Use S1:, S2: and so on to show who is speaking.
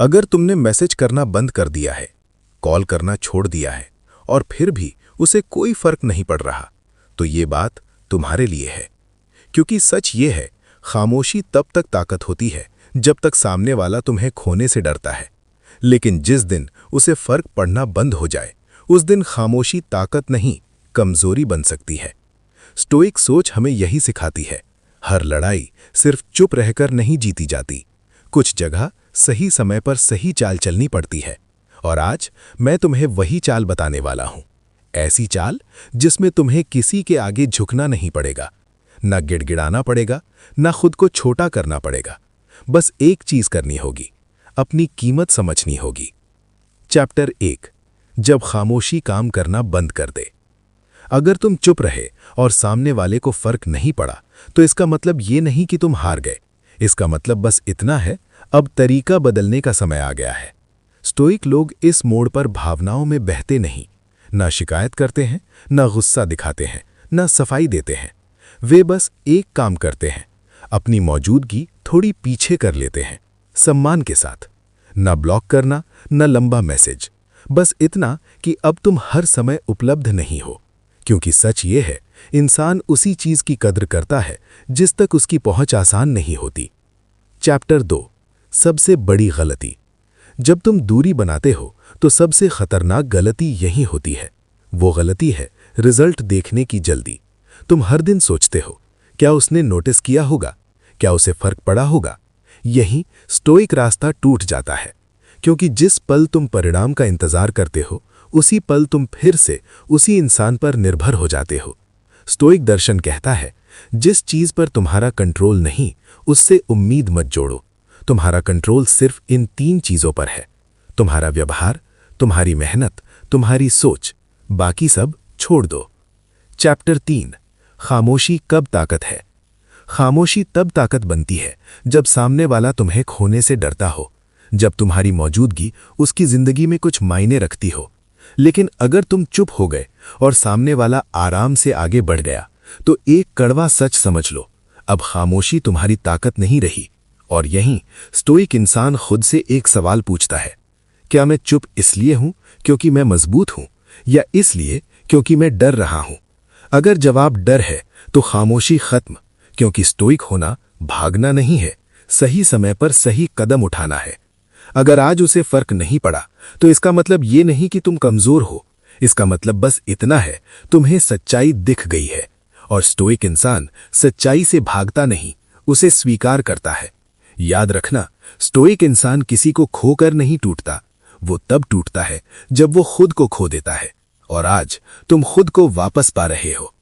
S1: अगर तुमने मैसेज करना बंद कर दिया है, कॉल करना छोड़ दिया है और फिर भी उसे कोई फर्क नहीं पड़ रहा, तो ये बात तुम्हारे लिए है। क्योंकि सच ये है, खामोशी तब तक ताकत होती है जब तक सामने वाला तुम्हें खोने से डरता है। लेकिन जिस दिन उसे फर्क पड़ना बंद हो जाए, उस दिन खामोशी ताकत नहीं, कमजोरी बन सकती है। स्टोइक सोच हमें यही सिखाती है, हर लड़ाई सिर्फ चुप रहकर नहीं जीती जाती। कुछ जगह सही समय पर सही चाल चलनी पड़ती है। और आज मैं तुम्हें वही चाल बताने वाला हूं। ऐसी चाल जिसमें तुम्हें किसी के आगे झुकना नहीं पड़ेगा, ना गिड़गिड़ाना पड़ेगा, ना खुद को छोटा करना पड़ेगा। बस एक चीज करनी होगी, अपनी कीमत समझनी होगी। चैप्टर 1, जब खामोशी काम करना बंद कर दे। अगर तुम चुप रहे और सामने वाले को फर्क नहीं पड़ा, तो इसका मतलब ये नहीं कि तुम हार गए। इसका मतलब बस इतना है, अब तरीका बदलने का समय आ गया है। स्टोइक लोग इस मोड़ पर भावनाओं में बहते नहीं, ना शिकायत करते हैं, ना गुस्सा दिखाते हैं, ना सफाई देते हैं। वे बस एक काम करते हैं, अपनी मौजूदगी थोड़ी पीछे कर लेते हैं, सम्मान के साथ। ना ब्लॉक करना, ना लंबा मैसेज, बस इतना कि अब तुम हर समय उपलब्ध नहीं हो। क्योंकि सच ये है, इंसान उसी चीज की कद्र करता है जिस तक उसकी पहुंच आसान नहीं होती। चैप्टर 2, सबसे बड़ी गलती। जब तुम दूरी बनाते हो तो सबसे खतरनाक गलती यही होती है। वो गलती है रिजल्ट देखने की जल्दी। तुम हर दिन सोचते हो, क्या उसने नोटिस किया होगा, क्या उसे फर्क पड़ा होगा। यही स्टोइक रास्ता टूट जाता है। क्योंकि जिस पल तुम परिणाम का इंतजार करते हो, उसी पल तुम फिर से उसी इंसान पर निर्भर हो जाते हो। स्टोइक दर्शन कहता है, जिस चीज पर तुम्हारा कंट्रोल नहीं, उससे उम्मीद मत जोड़ो। तुम्हारा कंट्रोल सिर्फ इन 3 चीजों पर है, तुम्हारा व्यवहार, तुम्हारी मेहनत, तुम्हारी सोच। बाकी सब छोड़ दो। चैप्टर 3, खामोशी कब ताकत है। खामोशी तब ताकत बनती है जब सामने वाला तुम्हें खोने से डरता हो, जब तुम्हारी मौजूदगी उसकी जिंदगी में कुछ मायने रखती हो। लेकिन अगर तुम चुप हो गए और सामने वाला आराम से आगे बढ़ गया, तो एक कड़वा सच समझ लो, अब खामोशी तुम्हारी ताकत नहीं रही। और यहीं स्टोइक इंसान खुद से एक सवाल पूछता है, क्या मैं चुप इसलिए हूं क्योंकि मैं मजबूत हूं, या इसलिए क्योंकि मैं डर रहा हूं? अगर जवाब डर है तो खामोशी खत्म। क्योंकि स्टोइक होना भागना नहीं है, सही समय पर सही कदम उठाना है। अगर आज उसे फर्क नहीं पड़ा, तो इसका मतलब ये नहीं कि तुम कमजोर हो। इसका मतलब बस इतना है, तुम्हें सच्चाई दिख गई है। और स्टोइक इंसान सच्चाई से भागता नहीं, उसे स्वीकार करता है। याद रखना, स्टोइक इंसान किसी को खोकर नहीं टूटता, वो तब टूटता है जब वो खुद को खो देता है। और आज तुम खुद को वापस पा रहे हो।